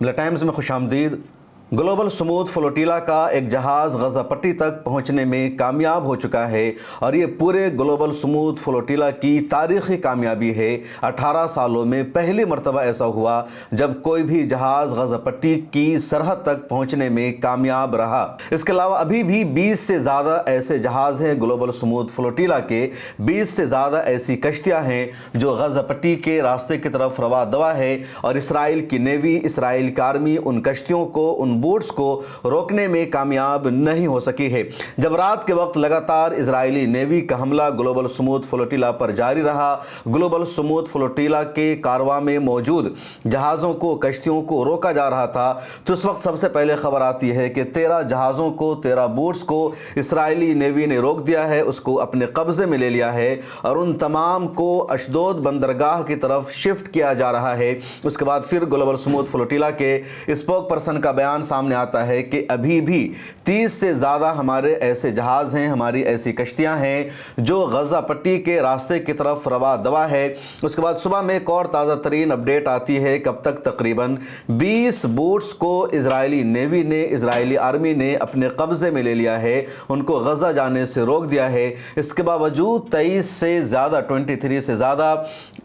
मिला टाइम्स में खुश आमदीद। ग्लोबल स्मूथ फ्लोटिला का एक जहाज़ गज़ा पट्टी तक पहुंचने में कामयाब हो चुका है और ये पूरे ग्लोबल स्मूथ फ्लोटिला की तारीख़ी कामयाबी है। 18 सालों में पहली मरतबा ऐसा हुआ जब कोई भी जहाज़ गज़ा पट्टी की सरहद तक पहुंचने में कामयाब रहा। इसके अलावा अभी भी 20 से ज़्यादा ऐसे जहाज़ हैं ग्लोबल स्मूथ फ्लोटिला के, 20 से ज़्यादा ऐसी कश्तियाँ हैं जो गज़ा पट्टी के रास्ते की तरफ रवा दवा है और इसराइल की नेवी, इसराइल की आर्मी उन कश्तियों को, उन बोट्स को रोकने में कामयाब नहीं हो सकी है। जब रात के वक्त लगातार इजरायली नेवी का हमला ग्लोबल स्मूथ फ्लोटिला पर जारी रहा, ग्लोबल स्मूथ फ्लोटिला के कारवां में मौजूद जहाज़ों को, कश्तियों को रोका जा रहा था, तो उस वक्त सबसे पहले खबर आती है कि 13 जहाज़ों को, 13 बोट्स को इसराइली नेवी ने रोक दिया है, उसको अपने कब्जे में ले लिया है और उन तमाम को अशदोद बंदरगाह की तरफ शिफ्ट किया जा रहा है। उसके बाद फिर ग्लोबल स्मूथ फ्लोटिला के स्पोक पर्सन का बयान सामने आता है कि अभी भी 30 से ज़्यादा हमारे ऐसे जहाज़ हैं, हमारी ऐसी कश्तियां हैं जो गज़ा पट्टी के रास्ते की तरफ रवा दवा है। उसके बाद सुबह में एक और ताज़ा तरीन अपडेट आती है कि अब तक तकरीबन 20 बोट्स को इजरायली नेवी ने, इजरायली आर्मी ने अपने कब्जे में ले लिया है, उनको गज़ा जाने से रोक दिया है। इसके बावजूद 23 से ज़्यादा, 23 से ज़्यादा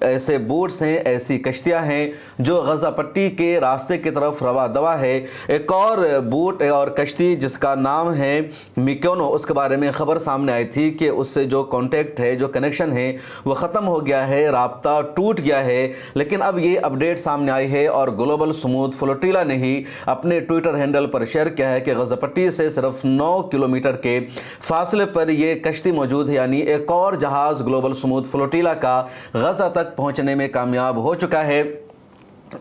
ऐसे बोट्स हैं, ऐसी कश्तियां हैं जो गज़ा पट्टी के रास्ते की तरफ रवा दवा है। एक और बोट और कश्ती जिसका नाम है मिकोनो, उसके बारे में खबर सामने आई थी कि उससे जो कांटेक्ट है, जो कनेक्शन है वो ख़त्म हो गया है, राब्ता टूट गया है। लेकिन अब ये अपडेट सामने आई है और ग्लोबल स्मूथ फ्लोटिला ने ही अपने ट्विटर हैंडल पर शेयर किया है कि गज़ा पट्टी से सिर्फ 9 किलोमीटर के फासले पर ये कश्ती मौजूद है, यानी एक और जहाज़ ग्लोबल स्मूथ फ्लोटिला का गज़ा तक पहुंचने में कामयाब हो चुका है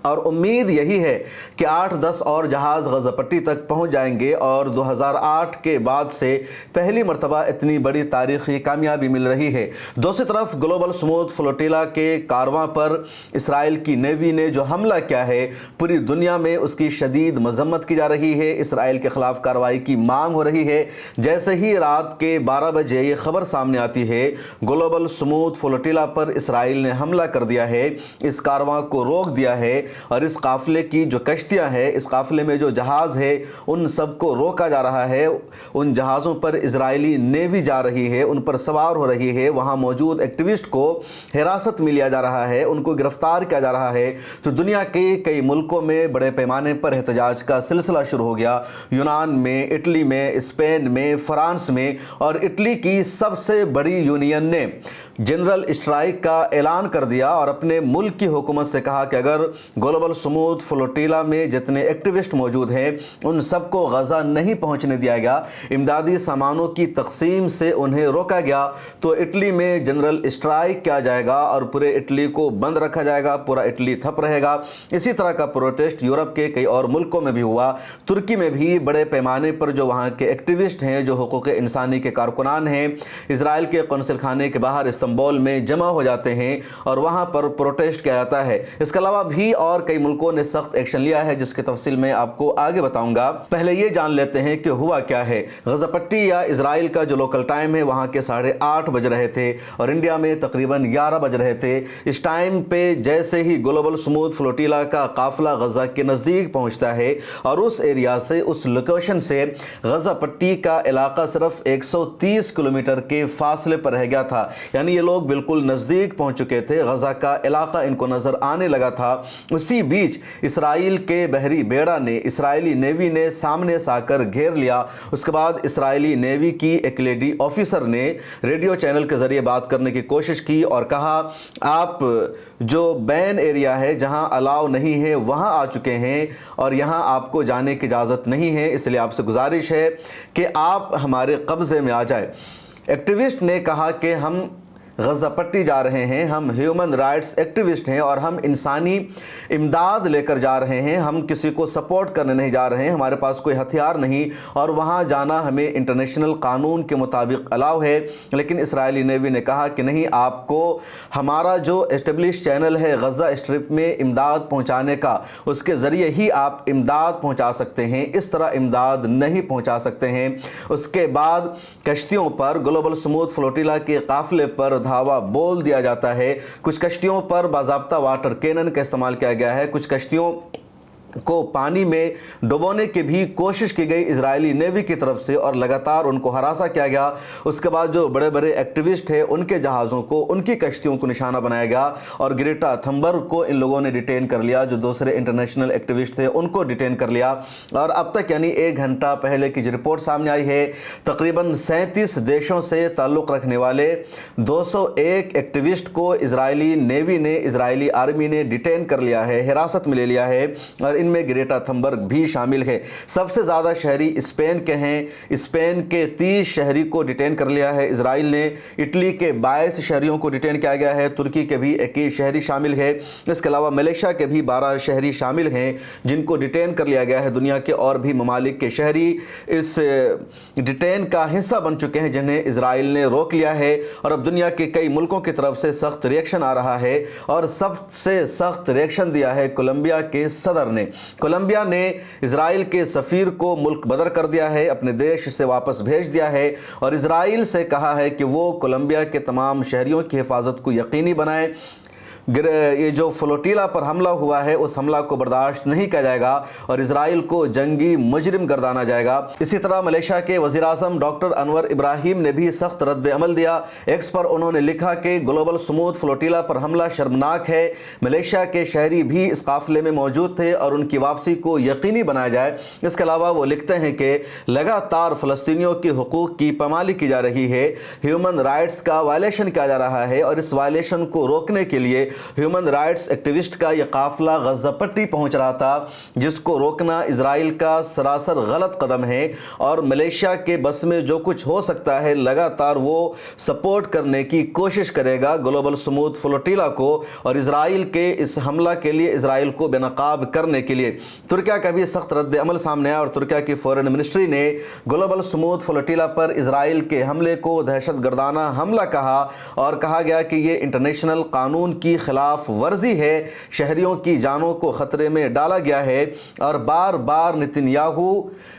और उम्मीद यही है कि 8-10 और जहाज़ गज़ा पट्टी तक पहुंच जाएंगे और 2008 के बाद से पहली मरतबा इतनी बड़ी तारीख़ी कामयाबी मिल रही है। दूसरी तरफ ग्लोबल स्मूथ फ्लोटिला के कारवां पर इसराइल की नेवी ने जो हमला किया है, पूरी दुनिया में उसकी शदीद मजम्मत की जा रही है, इसराइल के ख़िलाफ़ कार्रवाई की मांग हो रही है। जैसे ही रात के 12 बजे ये खबर सामने आती है ग्लोबल स्मूथ फ्लोटिला पर इसराइल ने हमला कर दिया है, इस कारवां को रोक दिया है और इस काफिले की जो कश्तियां हैं, इस काफिले में जो जहाज़ है, उन सबको रोका जा रहा है। उन जहाज़ों पर इजरायली नेवी जा रही है, उन पर सवार हो रही है, वहाँ मौजूद एक्टिविस्ट को हिरासत में लिया जा रहा है, उनको गिरफ्तार किया जा रहा है। तो दुनिया के कई मुल्कों में बड़े पैमाने पर एहतजाज का सिलसिला शुरू हो गया। यूनान में, इटली में, स्पेन में, फ्रांस में और इटली की सबसे बड़ी यूनियन ने जनरल स्ट्राइक का ऐलान कर दिया और अपने मुल्क की हुकूमत से कहा कि अगर ग्लोबल स्मूथ फ्लोटिला में जितने एक्टिविस्ट मौजूद हैं उन सबको गज़ा नहीं पहुंचने दिया गया, इमदादी सामानों की तकसीम से उन्हें रोका गया, तो इटली में जनरल स्ट्राइक किया जाएगा और पूरे इटली को बंद रखा जाएगा, पूरा इटली ठप रहेगा। इसी तरह का प्रोटेस्ट यूरोप के कई और मुल्कों में भी हुआ। तुर्की में भी बड़े पैमाने पर जो वहाँ के एक्टिविस्ट हैं, जो हुकूक इंसानी के कारकुनान हैं, इसराइल के कौंसिल खाने के बाहर इस्तांबुल में जमा हो जाते हैं और वहाँ पर प्रोटेस्ट किया जाता है। इसके अलावा भी और कई मुल्कों ने सख्त एक्शन लिया है जिसकी तफसील मैं आपको आगे बताऊंगा। पहले ये जान लेते हैं कि हुआ क्या है। गज़ा पट्टी या इजराइल का जो लोकल टाइम है वहाँ के 8:30 बज रहे थे और इंडिया में तकरीबन 11 बज रहे थे। इस टाइम पे जैसे ही ग्लोबल स्मूथ फ्लोटिला का काफिला गज़ा के नज़दीक पहुँचता है और उस एरिया से, उस लोकेशन से गज़ा पट्टी का इलाका सिर्फ 130 किलोमीटर के फासले पर रह गया था, यानी ये लोग बिल्कुल नज़दीक पहुँच चुके थे, गज़ा का इलाका इनको नज़र आने लगा था। उसी बीच इसराइल के बहरी बेड़ा ने, इसराइली नेवी ने सामने से आकर घेर लिया। उसके बाद इसराइली नेवी की एक लेडी ऑफिसर ने रेडियो चैनल के ज़रिए बात करने की कोशिश की और कहा, आप जो बैन एरिया है, जहां अलाउ नहीं है, वहां आ चुके हैं और यहां आपको जाने की इजाज़त नहीं है, इसलिए आपसे गुजारिश है कि आप हमारे कब्ज़े में आ जाए। एक्टिविस्ट ने कहा कि हम गज़ा पट्टी जा रहे हैं, हम ह्यूमन राइट्स एक्टिविस्ट हैं और हम इंसानी इमदाद लेकर जा रहे हैं, हम किसी को सपोर्ट करने नहीं जा रहे हैं, हमारे पास कोई हथियार नहीं और वहाँ जाना हमें इंटरनेशनल कानून के मुताबिक अलाउ है। लेकिन इसराइली नेवी ने कहा कि नहीं, आपको हमारा जो एस्टेब्लिश चैनल है गज़ा स्ट्रिप में इमदाद पहुँचाने का, उसके ज़रिए ही आप इमदाद पहुँचा सकते हैं, इस तरह इमदाद नहीं पहुँचा सकते हैं। उसके बाद कश्तियों पर, ग्लोबल स्मूथ फ्लोटिला के काफ़िले पर धावा बोल दिया जाता है। कुछ कश्तियों पर बाज़ाब्ता वाटर कैनन का इस्तेमाल किया गया है, कुछ कश्तियों को पानी में डुबोने की भी कोशिश की गई इजरायली नेवी की तरफ से और लगातार उनको हरासा किया गया। उसके बाद जो बड़े बड़े एक्टिविस्ट हैं उनके जहाज़ों को, उनकी कश्तियों को निशाना बनाया गया और ग्रेटा थंबर्ग को इन लोगों ने डिटेन कर लिया। जो दूसरे इंटरनेशनल एक्टिविस्ट थे उनको डिटेन कर लिया। और अब तक यानी 1 घंटा पहले की जो रिपोर्ट सामने आई है, तकरीबन 37 देशों से ताल्लुक़ रखने वाले 201 एक्टिविस्ट को इजरायली नेवी ने, इजरायली आर्मी ने डिटेन कर लिया है, हिरासत में ले लिया है और इनमें ग्रेटा थंबर्ग भी शामिल है। सबसे ज़्यादा शहरी स्पेन के हैं। स्पेन के 30 शहरी को डिटेन कर लिया है इजराइल ने। इटली के 22 शहरियों को डिटेन किया गया है। तुर्की के भी 21 शहरी शामिल है। इसके अलावा मलेशिया के भी 12 शहरी शामिल हैं जिनको डिटेन कर लिया गया है। दुनिया के और भी ममालिक के शहरी इस डिटेन का हिस्सा बन चुके हैं जिन्हें इजराइल ने रोक लिया है। और अब दुनिया के कई मुल्कों की तरफ से सख्त रिएक्शन आ रहा है और सबसे सख्त रिएक्शन दिया है कोलंबिया के सदर ने। कोलंबिया ने इजराइल के सफीर को मुल्क बदर कर दिया है, अपने देश से वापस भेज दिया है और इजराइल से कहा है कि वो कोलंबिया के तमाम शहरियों की हिफाजत को यकीनी बनाए। ये जो फ्लोटीला पर हमला हुआ है उस हमला को बर्दाश्त नहीं किया जाएगा और इजराइल को जंगी मुजरिम गर्दाना जाएगा। इसी तरह मलेशिया के वज़ीर-ए-आज़म डॉक्टर अनवर इब्राहिम ने भी सख्त रद्द अमल दिया। एक्स पर उन्होंने लिखा कि ग्लोबल स्मूथ फ्लोटीला पर हमला शर्मनाक है। मलेशिया के शहरी भी इस काफिले में मौजूद थे और उनकी वापसी को यकीनी बनाया जाए। इसके अलावा वो लिखते हैं कि लगातार फ़लस्तीनियों के हुकूक की पामाली की जा रही है, ह्यूमन राइट्स का वायलेशन किया जा रहा है और इस वायलेशन को रोकने के लिए ह्यूमन राइट्स एक्टिविस्ट का यह काफिला गज़ा पट्टी पहुंच रहा था, जिसको रोकना इजराइल का सरासर गलत कदम है और मलेशिया के बस में जो कुछ हो सकता है लगातार वो सपोर्ट करने की कोशिश करेगा ग्लोबल स्मूथ फ्लोटीला को और इजराइल के इस हमला के लिए, इजराइल को बेनकाब करने के लिए। तुर्किया का भी सख्त रद्द अमल सामने आया और तुर्किया की फॉरेन मिनिस्ट्री ने ग्लोबल स्मूथ फ्लोटीला पर इजराइल के हमले को दहशत गर्दाना हमला कहा और कहा गया कि ये इंटरनेशनल कानून की खिलाफ वर्जी है, शहरियों की जानों को खतरे में डाला गया है और बार बार नेतन्याहू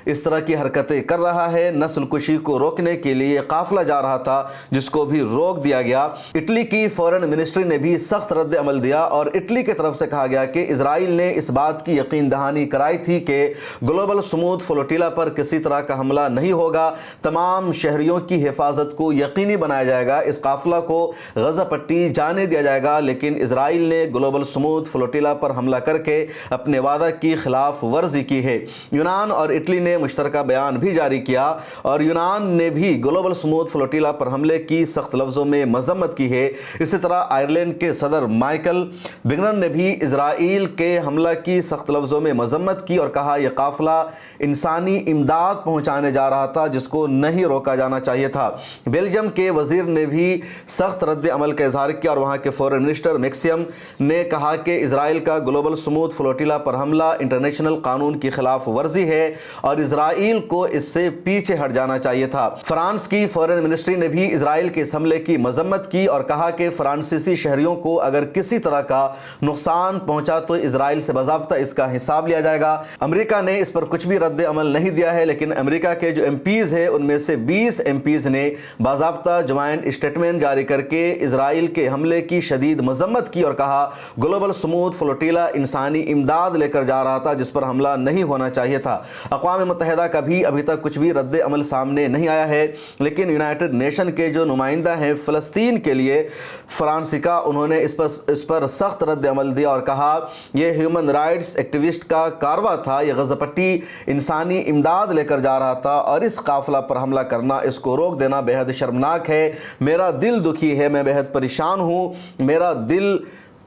इस तरह की हरकतें कर रहा है। नस्ल कुशी को रोकने के लिए काफिला जा रहा था जिसको भी रोक दिया गया। इटली की फॉरेन मिनिस्ट्री ने भी सख्त रद्द अमल दिया और इटली की तरफ से कहा गया कि इजराइल ने इस बात की यकीन दहानी कराई थी कि ग्लोबल स्मूथ फ्लोटीला पर किसी तरह का हमला नहीं होगा, तमाम शहरियों की हिफाजत को यकीनी बनाया जाएगा, इस काफिला को गज़ा पट्टी जाने दिया जाएगा। लेकिन इजराइल ने ग्लोबल स्मूथ फ्लोटीला पर हमला करके अपने वादा की खिलाफ वर्जी की है। यूनान और इटली ने मुश्तरका बयान भी जारी किया और यूनान ने भी ग्लोबल स्मूथ फ्लोटीला पर हमले की सख्त लफ्जों में मजम्मत की है। इसी तरह आयरलैंड के सदर माइकल बिगनन ने भी इजराइल के हमला की सख्त लफ्जों में मजम्मत की और कहा यह काफिला इंसानी इमदाद पहुंचाने जा रहा था जिसको नहीं रोका जाना चाहिए था। बेल्जियम के वजीर ने भी सख्त रद्द अमल का इजहार किया और वहां के फॉरेन मिनिस्टर मैक्सिम ने कहा कि इजराइल का ग्लोबल स्मूथ फ्लोटीला पर हमला इंटरनेशनल कानून की खिलाफ वर्जी है और इजराइल को इससे पीछे हट जाना चाहिए था। फ्रांस की फॉरेन मिनिस्ट्री ने भी इजराइल के इस हमले की मजम्मत की और कहा कि फ्रांसीसी शहरियों को अगर किसी तरह का नुकसान पहुंचा तो इजराइल से बाज़ाब्ता इसका हिसाब लिया जाएगा। अमेरिका ने इस पर कुछ भी रद्द अमल नहीं दिया है, लेकिन अमेरिका के जो एमपीज है उनमें से 20 एमपीज ने बाज़ाब्ता ज्वाइंट स्टेटमेंट जारी करके इजराइल के हमले की शदीद मजम्मत की और कहा ग्लोबल स्मूथ फ्लोटीला इंसानी इमदाद लेकर जा रहा था जिस पर हमला नहीं होना चाहिए था। अक़वाम मुत्तहिदा का भी अभी तक कुछ भी रद्द अमल सामने नहीं आया है, लेकिन यूनाइटेड नेशन के जो नुमाइंदा हैं फ़लस्तीन के लिए फ्रांसिका, उन्होंने इस पर सख्त रद्द अमल दिया और कहा यह ह्यूमन राइट्स एक्टिविस्ट का कारवा था, यह गज़ा पट्टी इंसानी इमदाद लेकर जा रहा था और इस काफिला पर हमला करना, इसको रोक देना बेहद शर्मनाक है। मेरा दिल दुखी है, मैं बेहद परेशान हूँ, मेरा दिल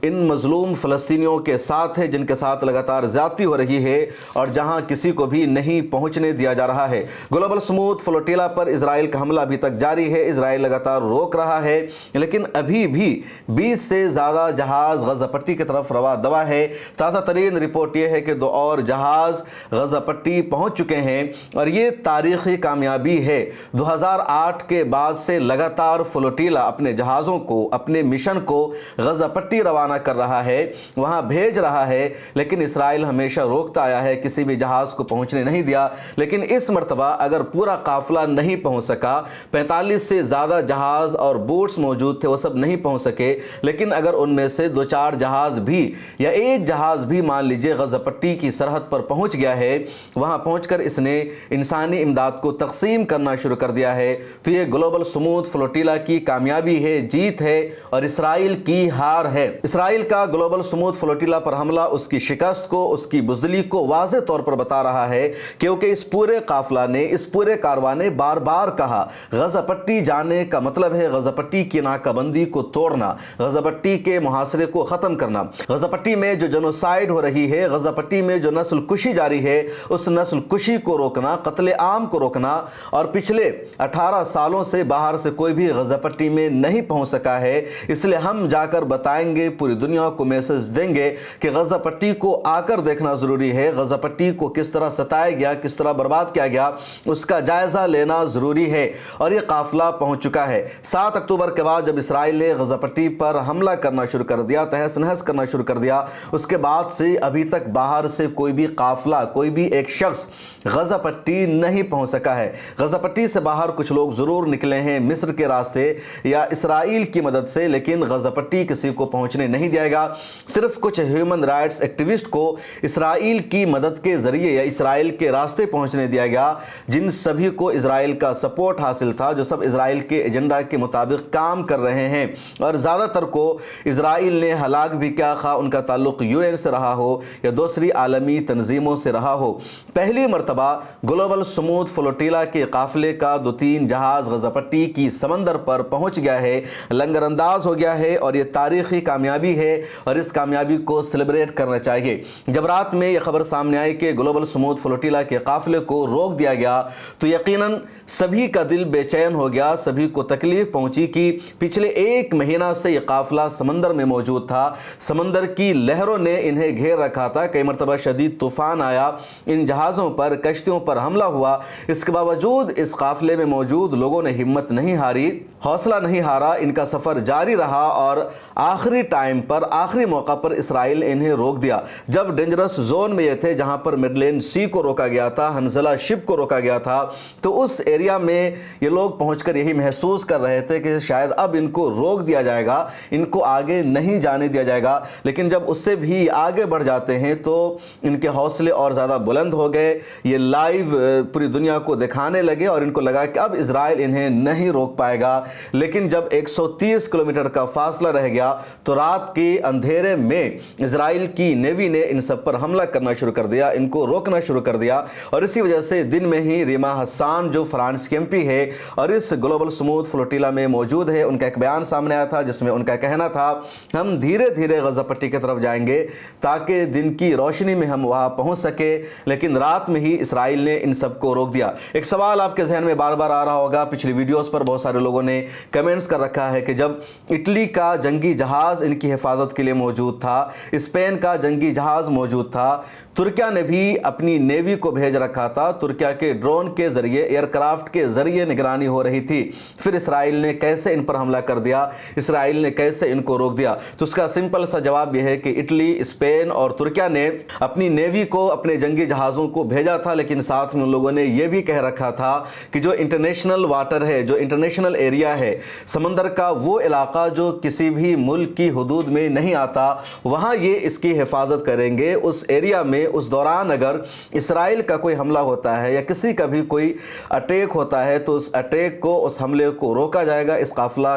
इन मजलूम फ़लस्तीनियों के साथ है जिनके साथ लगातार ज़्यादती हो रही है और जहां किसी को भी नहीं पहुंचने दिया जा रहा है। ग्लोबल स्मूथ फ्लोटीला पर इजराइल का हमला अभी तक जारी है, इजराइल लगातार रोक रहा है, लेकिन अभी भी 20 से ज़्यादा जहाज़ गज़ा पट्टी की तरफ रवा दवा है। ताज़ा तरीन रिपोर्ट यह है कि 2 और जहाज़ गज़ा पट्टी पहुँच चुके हैं और ये तारीख़ी कामयाबी है। 2008 के बाद से लगातार फ्लोटीला अपने जहाज़ों को, अपने मिशन को गज़ा पट्टी रवाना روانہ کر رہا ہے, وہاں بھیج رہا ہے, لیکن اسرائیل ہمیشہ روکتا آیا ہے, کسی بھی جہاز کو پہنچنے نہیں دیا. لیکن اس مرتبہ اگر پورا قافلہ نہیں پہنچ سکا, 45 سے زیادہ جہاز اور بوٹس موجود تھے, وہ سب نہیں پہنچ سکے, لیکن اگر ان میں سے 2-4 جہاز بھی یا ایک جہاز بھی مان لیجئے غزہ پٹی کی سرحد پر پہنچ گیا ہے, وہاں پہنچ کر اس نے انسانی امداد کو تقسیم کرنا شروع کر دیا ہے, تو یہ گلوبل سموتھ فلوٹیلا کی کامیابی ہے, جیت ہے اور اسرائیل کی ہار ہے. اسرائیل کا گلوبل سموتھ فلوٹیلا پر حملہ اس کی شکست کو, اس کی بزدلی کو واضح طور پر بتا رہا ہے, کیونکہ اس پورے قافلہ نے, اس پورے کاروان نے بار بار کہا غزہ پٹی جانے کا مطلب ہے غزہ پٹی کی ناکہ بندی کو توڑنا, غزہ پٹی کے محاصرے کو ختم کرنا, غزہ پٹی میں جو جنوسائیڈ ہو رہی ہے, غزہ پٹی میں جو نسل کشی جاری ہے, اس نسل کشی کو روکنا, قتل عام کو روکنا. اور پچھلے 18 سالوں سے باہر سے کوئی بھی غزہ پٹی میں نہیں پہنچ سکا ہے, اس لیے ہم جا کر بتائیں گے, پوری دنیا کو میسج دیں گے کہ غزہ پٹی کو آ کر دیکھنا ضروری ہے, غزہ پٹی کو کس طرح ستایا گیا, کس طرح برباد کیا گیا, اس کا جائزہ لینا ضروری ہے. اور یہ قافلہ پہنچ چکا ہے. 7 اکتوبر کے بعد جب اسرائیل نے غزہ پٹی پر حملہ کرنا شروع کر دیا, تہس نہس کرنا شروع کر دیا, اس کے بعد سے ابھی تک باہر سے کوئی بھی قافلہ, کوئی بھی ایک شخص غزہ پٹی نہیں پہنچ سکا ہے. غزہ پٹی سے باہر کچھ لوگ ضرور نکلے ہیں مصر کے راستے یا اسرائیل کی مدد سے, لیکن غزہ پٹی کسی کو پہنچنے نہیں دیا گا. صرف کچھ ہیومن رائٹس ایکٹیوسٹ کو اسرائیل کی مدد کے ذریعے یا اسرائیل کے راستے پہنچنے دیا گیا, جن سبھی کو اسرائیل کا سپورٹ حاصل تھا, جو سب اسرائیل کے ایجنڈا کے مطابق کام کر رہے ہیں. اور زیادہ تر کو اسرائیل نے ہلاک بھی کیا, خواہ ان کا تعلق UN سے رہا ہو یا دوسری عالمی تنظیموں سے رہا ہو. پہلی مرتبہ گلوبل سموتھ فلوٹیلا کے قافلے کا 2-3 جہاز غزہ پٹی کی سمندر پر پہنچ گیا ہے, لنگر انداز ہو گیا ہے, اور یہ تاریخی کامیابی ہے اور اس کامیابی کو سیلیبریٹ کرنا چاہیے. جب رات میں یہ خبر سامنے آئی کہ گلوبل سموتھ فلوٹیلا کے قافلے کو روک دیا گیا, تو یقیناً سبھی کا دل بے چین ہو گیا, سبھی کو تکلیف پہنچی کہ پچھلے 1 مہینہ سے یہ قافلہ سمندر میں موجود تھا, سمندر کی لہروں نے انہیں گھیر رکھا تھا, کئی مرتبہ شدید طوفان آیا, ان جہازوں پر, کشتیوں پر حملہ ہوا. اس کے باوجود اس قافلے میں موجود لوگوں نے ہمت نہیں ہاری, حوصلہ نہیں ہارا, ان کا سفر جاری رہا, اور آخری ٹائم پر, آخری موقع پر اسرائیل انہیں روک دیا. جب ڈینجرس زون میں یہ تھے جہاں پر میڈلین سی کو روکا گیا تھا, ہنزلہ شپ کو روکا گیا تھا, تو اس ایریا میں یہ لوگ پہنچ کر یہی محسوس کر رہے تھے کہ شاید اب ان کو روک دیا جائے گا, ان کو آگے نہیں جانے دیا جائے گا. لیکن جب اس سے بھی آگے بڑھ جاتے ہیں تو ان کے حوصلے اور زیادہ بلند ہو گئے, یہ لائیو پوری دنیا کو دکھانے لگے, اور ان کو لگا کہ اب اسرائیل انہیں نہیں روک پائے گا. لیکن جب 130 کلومیٹر کا فاصلہ رہ گیا تو رات کے اندھیرے میں اسرائیل کی نیوی نے ان سب پر حملہ کرنا شروع کر دیا, ان کو روکنا شروع کر دیا. اور اسی وجہ سے دن میں ہی ریما حسان جو فرانس کی MP ہے اور اس گلوبل سموتھ فلوٹیلا میں موجود ہے, ان کا ایک بیان سامنے آیا تھا جس میں ان کا کہنا تھا ہم دھیرے دھیرے غزہ پٹی کی طرف جائیں گے تاکہ دن کی روشنی میں ہم وہاں پہنچ سکے, لیکن رات میں ہی اسرائیل نے ان سب کو روک دیا. ایک سوال آپ کے ذہن میں بار بار آ رہا ہوگا, پچھلی ویڈیوز پر بہت سارے لوگوں نے کمنٹس کر رکھا ہے کہ جب اٹلی کا جنگی جہاز ان کی حفاظت کے لیے موجود تھا, اسپین کا جنگی جہاز موجود تھا, ترکیہ نے بھی اپنی نیوی کو بھیج رکھا تھا, ترکیہ کے ڈرون کے ذریعے, ایئر کرافٹ کے ذریعے نگرانی ہو رہی تھی, پھر اسرائیل نے کیسے ان پر حملہ کر دیا, اسرائیل نے کیسے ان کو روک دیا؟ تو اس کا سمپل سا جواب یہ ہے کہ اٹلی, اسپین اور ترکیہ نے اپنی نیوی کو, اپنے جنگی جہازوں کو بھیجا تھا, لیکن ساتھ میں ان لوگوں نے یہ بھی کہہ رکھا تھا کہ جو انٹرنیشنل واٹر ہے, جو انٹرنیشنل ایریا ہے, سمندر کا وہ علاقہ جو کسی بھی ملک کی حدود میں نہیں آتا, وہاں یہ اس کی حفاظت کریں گے. اس ایریا میں اس دوران اگر اسرائیل کا کوئی حملہ ہوتا ہے یا کسی کا بھی کوئی اٹیک ہوتا ہے تو اس اٹیک کو, اس حملے کو روکا جائے گا, اس قافلہ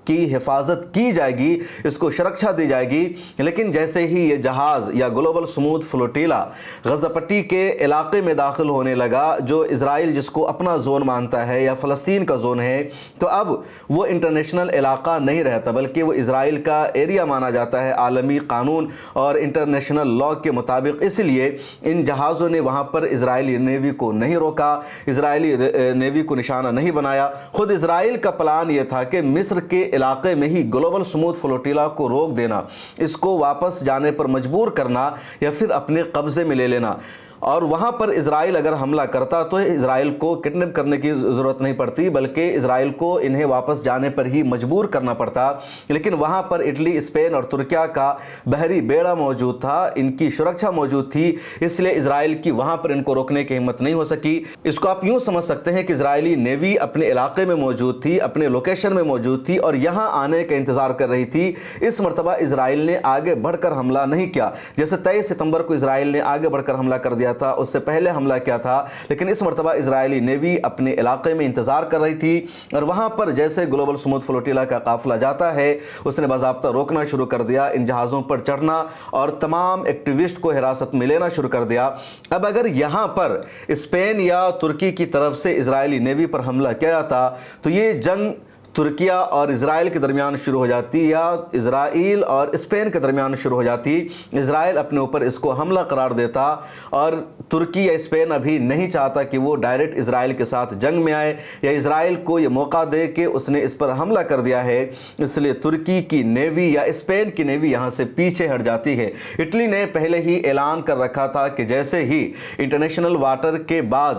کی حفاظت کی جائے گی, اس کو سرکشا دی جائے گی. لیکن جیسے ہی یہ جہاز یا گلوبل سموتھ فلوٹیلا غزہ پٹی کے علاقے میں داخل ہونے لگا, جو اسرائیل جس کو اپنا زون مانتا ہے یا فلسطین کا زون ہے, تو اب وہ انٹرنیشنل علاقہ نہیں رہتا بلکہ وہ اسرائیل کا ایریا مانا جاتا ہے عالمی قانون اور انٹرنیشنل لاء کے مطابق. اس لیے ان جہازوں نے وہاں پر اسرائیلی نیوی کو نہیں روکا, اسرائیلی نیوی کو نشانہ نہیں بنایا. خود اسرائیل کا پلان یہ تھا کہ مصر کے علاقے میں ہی گلوبل سموتھ فلوٹیلا کو روک دینا, اس کو واپس جانے پر مجبور کرنا یا پھر اپنے قبضے میں لے لینا. اور وہاں پر اسرائیل اگر حملہ کرتا تو اسرائیل کو کڈنیپ کرنے کی ضرورت نہیں پڑتی، بلکہ اسرائیل کو انہیں واپس جانے پر ہی مجبور کرنا پڑتا، لیکن وہاں پر اٹلی، اسپین اور ترکیہ کا بحری بیڑا موجود تھا، ان کی سرکشا موجود تھی، اس لیے اسرائیل کی وہاں پر ان کو روکنے کی ہمت نہیں ہو سکی۔ اس کو آپ یوں سمجھ سکتے ہیں کہ اسرائیلی نیوی اپنے علاقے میں موجود تھی، اپنے لوکیشن میں موجود تھی اور یہاں آنے کا انتظار کر رہی تھی۔ اس مرتبہ اسرائیل نے آگے بڑھ کر حملہ نہیں کیا، جیسے 23 ستمبر کو اسرائیل نے آگے بڑھ کر حملہ کر دیا تھا، اس سے پہلے حملہ کیا تھا، لیکن اس مرتبہ اسرائیلی نیوی اپنے علاقے میں انتظار کر رہی تھی اور وہاں پر جیسے گلوبل سموتھ فلوٹیلا کا قافلہ جاتا ہے اس نے باضابطہ روکنا شروع کر دیا، ان جہازوں پر چڑھنا اور تمام ایکٹیوسٹ کو حراست میں لینا شروع کر دیا۔ اب اگر یہاں پر اسپین یا ترکی کی طرف سے اسرائیلی نیوی پر حملہ کیا جاتا تو یہ جنگ ترکیہ اور اسرائیل کے درمیان شروع ہو جاتی یا اسرائیل اور اسپین کے درمیان شروع ہو جاتی۔ اسرائیل اپنے اوپر اس کو حملہ قرار دیتا اور ترکی یا اسپین ابھی نہیں چاہتا کہ وہ ڈائریکٹ اسرائیل کے ساتھ جنگ میں آئے یا اسرائیل کو یہ موقع دے کہ اس نے اس پر حملہ کر دیا ہے، اس لیے ترکی کی نیوی یا اسپین کی نیوی یہاں سے پیچھے ہٹ جاتی ہے۔ اٹلی نے پہلے ہی اعلان کر رکھا تھا کہ جیسے ہی انٹرنیشنل واٹر کے بعد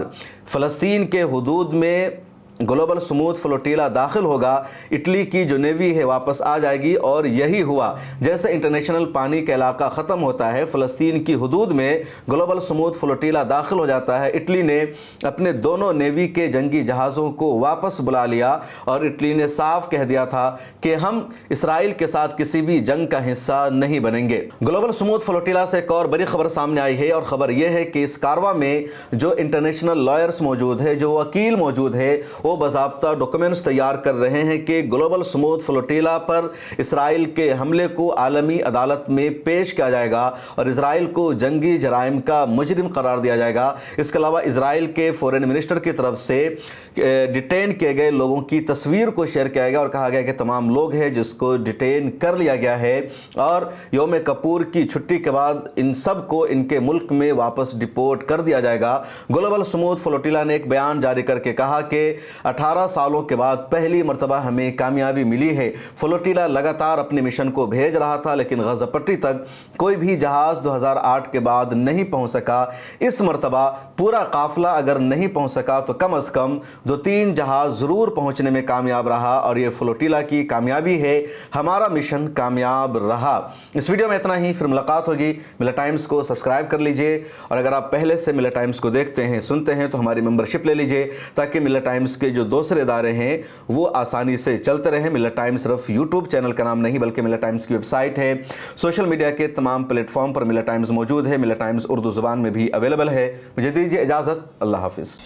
فلسطین کے حدود میں گلوبل سموتھ فلوٹیلا داخل ہوگا، اٹلی کی جو نیوی ہے واپس آ جائے گی، اور یہی ہوا۔ جیسے انٹرنیشنل پانی کا علاقہ ختم ہوتا ہے، فلسطین کی حدود میں گلوبل سموتھ فلوٹیلا داخل ہو جاتا ہے، اٹلی نے اپنے دونوں نیوی کے جنگی جہازوں کو واپس بلا لیا اور اٹلی نے صاف کہہ دیا تھا کہ ہم اسرائیل کے ساتھ کسی بھی جنگ کا حصہ نہیں بنیں گے۔ گلوبل سموتھ فلوٹیلا سے ایک اور بڑی خبر سامنے آئی ہے، اور خبر یہ ہے کہ اس کارواں میں جو انٹرنیشنل لائرز موجود ہے، جو وکیل موجود ہے، وہ باضابطہ ڈاکومنٹس تیار کر رہے ہیں کہ گلوبل سموتھ فلوٹیلا پر اسرائیل کے حملے کو عالمی عدالت میں پیش کیا جائے گا اور اسرائیل کو جنگی جرائم کا مجرم قرار دیا جائے گا۔ اس کے علاوہ اسرائیل کے فورن منسٹر کی طرف سے ڈیٹین کیے گئے لوگوں کی تصویر کو شیئر کیا گیا اور کہا گیا کہ تمام لوگ ہیں جس کو ڈیٹین کر لیا گیا ہے، اور یوم کپور کی چھٹی کے بعد ان سب کو ان کے ملک میں واپس ڈپورٹ کر دیا جائے گا۔ گلوبل سموتھ فلوٹیلا نے ایک بیان جاری کر کے کہا کہ 18 سالوں کے بعد پہلی مرتبہ ہمیں کامیابی ملی ہے۔ فلوٹیلا لگاتار اپنے مشن کو بھیج رہا تھا، لیکن غزہ پٹی تک کوئی بھی جہاز 2008 کے بعد نہیں پہنچ سکا۔ اس مرتبہ پورا قافلہ اگر نہیں پہنچ سکا تو کم از کم 2-3 جہاز ضرور پہنچنے میں کامیاب رہا، اور یہ فلوٹیلا کی کامیابی ہے، ہمارا مشن کامیاب رہا۔ اس ویڈیو میں اتنا ہی، پھر ملاقات ہوگی۔ ملت ٹائمز کو سبسکرائب کر لیجئے، اور اگر آپ پہلے سے ملت ٹائمز کو دیکھتے ہیں، سنتے ہیں تو ہماری ممبرشپ لے لیجئے تاکہ ملت ٹائمز کے جو دوسرے ادارے ہیں وہ آسانی سے چلتے رہیں۔ ملت ٹائمز صرف یوٹیوب چینل کا نام نہیں بلکہ ملت ٹائمز کی ویب سائٹ ہے، سوشل میڈیا کے تمام پلیٹ فارم پر ملت ٹائمز موجود ہے، ملت ٹائمز اردو زبان میں بھی اویلیبل ہے۔ مجھے دیجیے اجازت، اللہ حافظ۔